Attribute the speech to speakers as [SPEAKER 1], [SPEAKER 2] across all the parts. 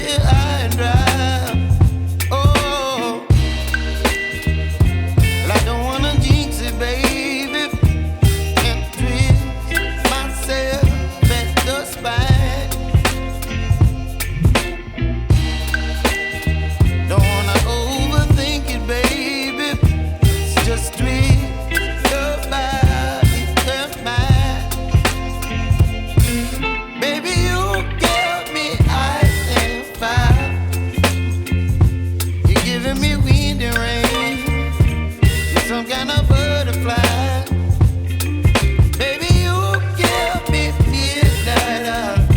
[SPEAKER 1] here high and dry. Oh, well, I don't wanna jinx it, baby, and twist myself at the spine. Don't wanna overthink it, baby. It's just twist your body and mine. Baby, you give me ice and fire. You're giving me wind and rain. You're some kind of butterfly. Baby, you give me midnight.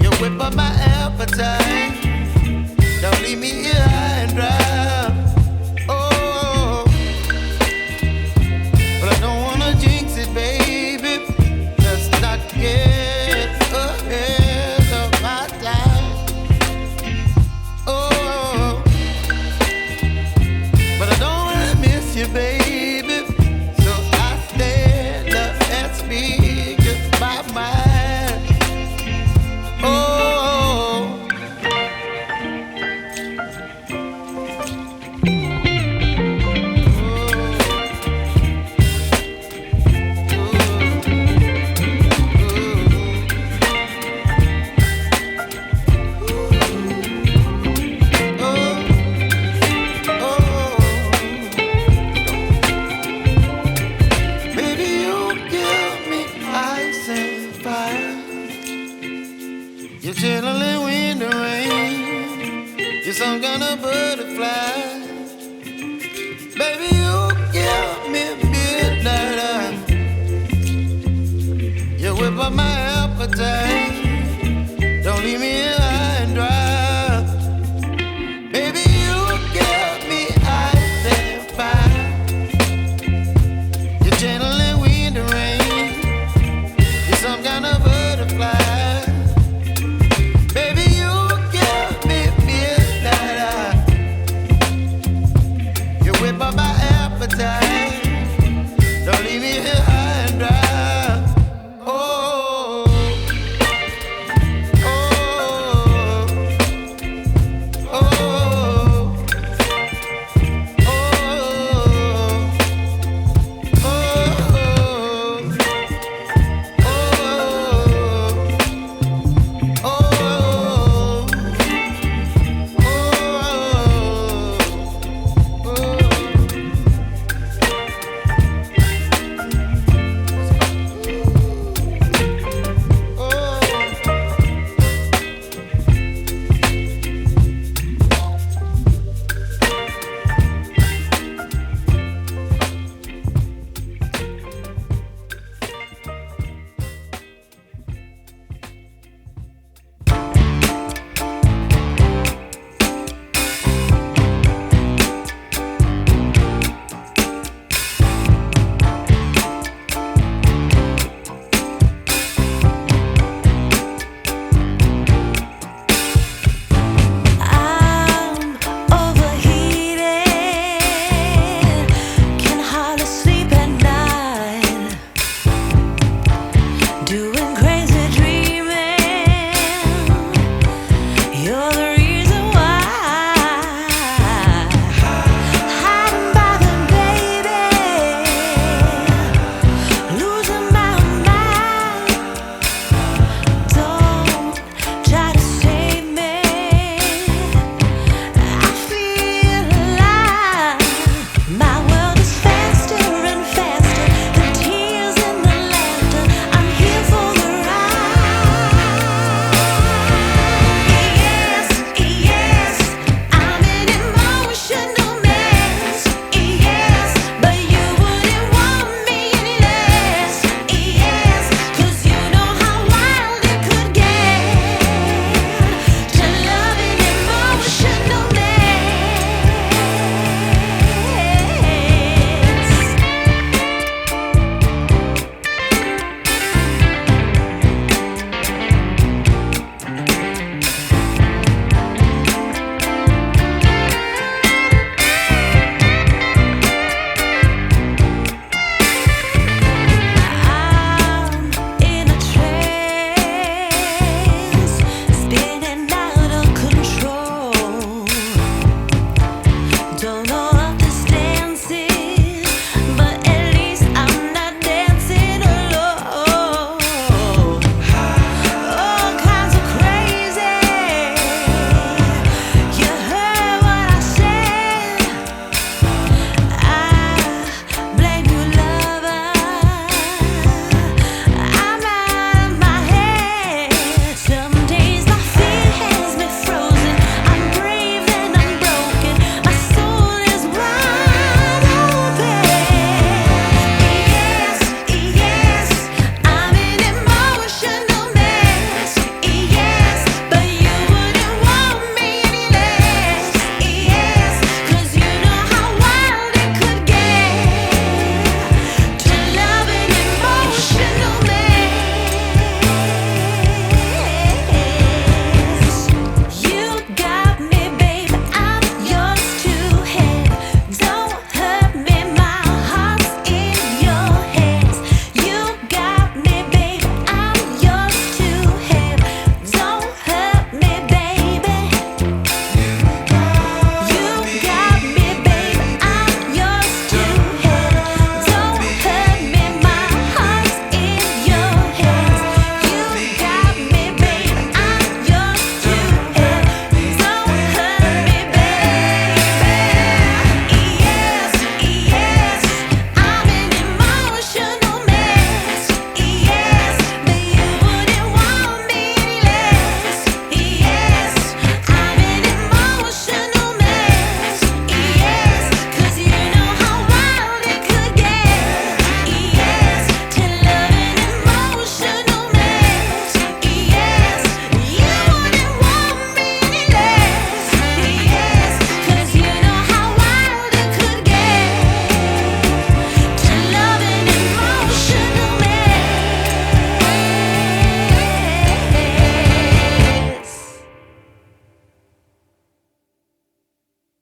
[SPEAKER 1] You whip up my appetite. Don't leave me here high and dry. Oh, but I don't wanna jinx it, baby. Let's not get ahead of my time. Oh, but I don't wanna miss you, baby. So I stand up and speak my mind. Oh. Baby, you give me ice and fire. You're chilling wind and rain. You're some kind of butterfly. Baby, you give me midnight. You whip up my appetite.